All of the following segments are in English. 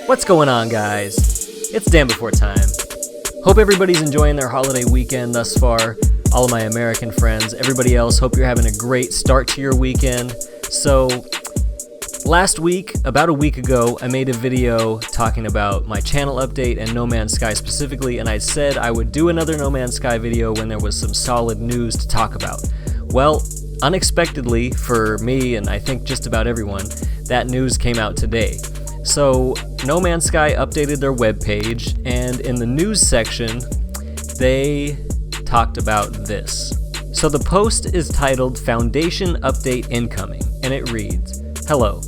What's going on, guys? It's DanBeforeTime. Hope everybody's enjoying their holiday weekend thus far. All of my American friends, everybody else, hope you're having a great start to your weekend. So, last week, about a week ago, I made a video talking about my channel update and No Man's Sky specifically, and I said I would do another No Man's Sky video when there was some solid news to talk about. Well, unexpectedly for me, and I think just about everyone, that news came out today. So, No Man's Sky updated their webpage, and in the news section, they talked about this. So the post is titled Foundation Update Incoming, and it reads, "Hello.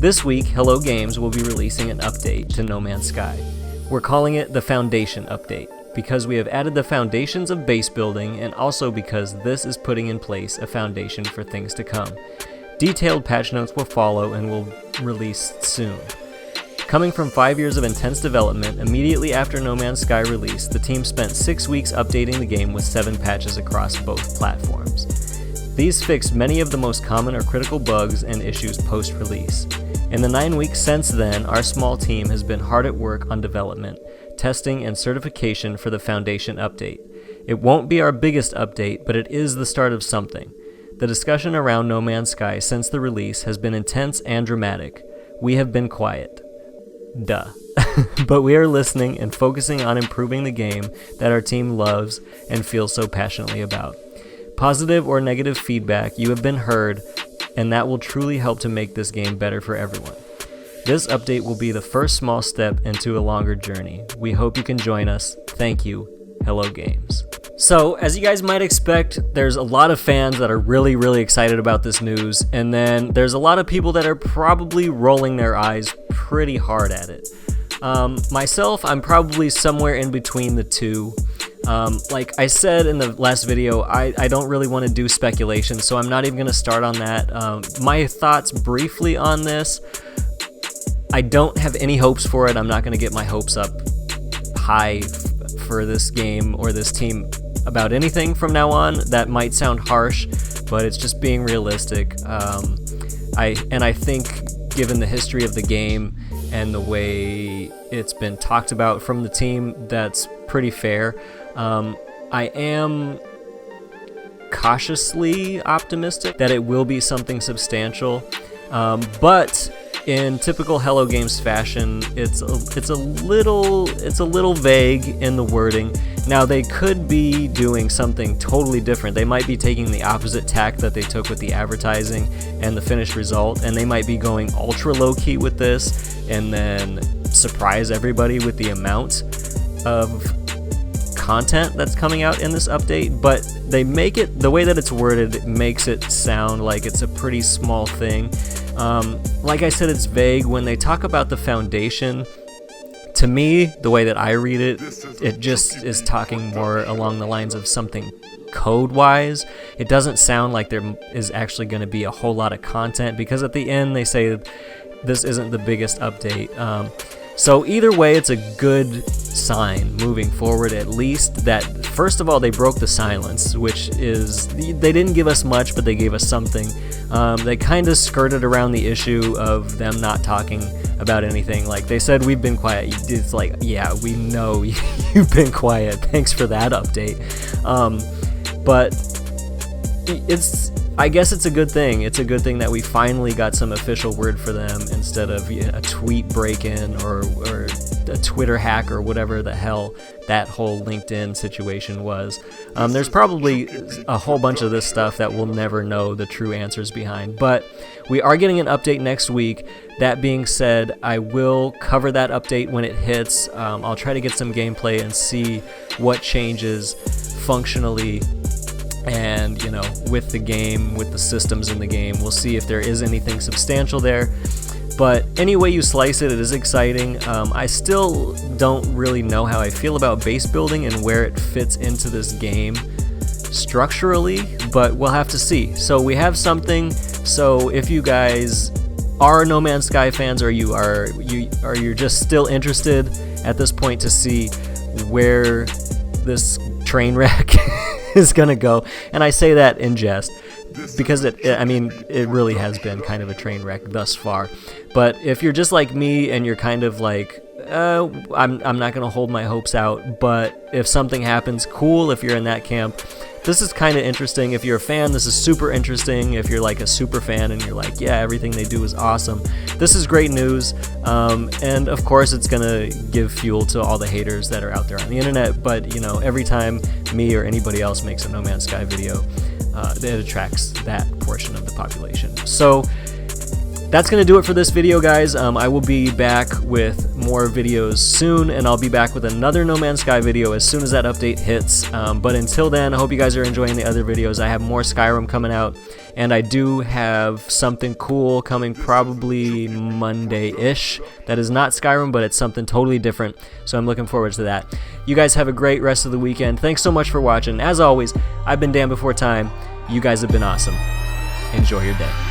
This week, Hello Games will be releasing an update to No Man's Sky. We're calling it the Foundation Update, because we have added the foundations of base building, and also because this is putting in place a foundation for things to come. Detailed patch notes will follow and will release soon." Coming from 5 years of intense development, immediately after No Man's Sky release, the team spent 6 weeks updating the game with 7 patches across both platforms. These fixed many of the most common or critical bugs and issues post-release. In the 9 weeks since then, our small team has been hard at work on development, testing, and certification for the Foundation update. It won't be our biggest update, but it is the start of something. The discussion around No Man's Sky since the release has been intense and dramatic. We have been quiet. Duh. But we are listening and focusing on improving the game that our team loves and feels so passionately about. Positive or negative feedback, you have been heard, and that will truly help to make this game better for everyone. This update will be the first small step into a longer journey. We hope you can join us. Thank you. Hello Games. So, as you guys might expect, there's a lot of fans that are really excited about this news, and then there's a lot of people that are probably rolling their eyes pretty hard at it. Myself, I'm probably somewhere in between the two. Like I said in the last video, I don't really want to do speculation, so I'm not even going to start on that. My thoughts briefly on this, I don't have any hopes for it. I'm not going to get my hopes up high for this game or this team about anything from now on. That might sound harsh, but it's just being realistic. I think given the history of the game and the way it's been talked about from the team, that's pretty fair. I am cautiously optimistic that it will be something substantial, but in typical Hello Games fashion, it's a little vague in the wording. Now, they could be doing something totally different. They might be taking the opposite tack that they took with the advertising and the finished result, and they might be going ultra low-key with this and then surprise everybody with the amount of content that's coming out in this update. But they make it, the way that it's worded, it makes it sound like it's a pretty small thing. Like I said, it's vague. When they talk about the foundation, to me, the way that I read it, it just is talking more along the lines of something code-wise. It doesn't sound like there is actually going to be a whole lot of content, because at the end they say this isn't the biggest update. So either way, it's a good sign moving forward, at least, that first of all, they broke the silence, which is, they didn't give us much, but they gave us something. They kind of skirted around the issue of them not talking about anything. Like, they said, we've been quiet. It's like, yeah, we know you've been quiet. Thanks for that update. But I guess it's a good thing. It's a good thing that we finally got some official word for them instead of a tweet break-in or a Twitter hack or whatever the hell that whole LinkedIn situation was. There's probably a whole bunch of this stuff that we'll never know the true answers behind, but we are getting an update next week. That being said, I will cover that update when it hits. I'll try to get some gameplay and see what changes functionally and, with the game, with the systems in the game. We'll see if there is anything substantial there. But any way you slice it, it is exciting. I still don't really know how I feel about base building and where it fits into this game structurally, but we'll have to see. So we have something. So if you guys are No Man's Sky fans, or you're just still interested at this point to see where this train wreck is gonna go, and I say that in jest, because it really has been kind of a train wreck thus far. But if you're just like me and you're kind of like, I'm not going to hold my hopes out, but if something happens, cool. If you're in that camp, this is kind of interesting. If you're a fan, this is super interesting. If you're like a super fan and you're like, yeah, everything they do is awesome, this is great news. And of course, it's going to give fuel to all the haters that are out there on the internet. But, you know, every time me or anybody else makes a No Man's Sky video, it attracts that portion of the population. So that's going to do it for this video, guys. I will be back with more videos soon, and I'll be back with another No Man's Sky video as soon as that update hits. But until then, I hope you guys are enjoying the other videos. I have more Skyrim coming out, and I do have something cool coming probably Monday-ish. That is not Skyrim, but it's something totally different, so I'm looking forward to that. You guys have a great rest of the weekend. Thanks so much for watching. As always, I've been Dan Before Time. You guys have been awesome. Enjoy your day.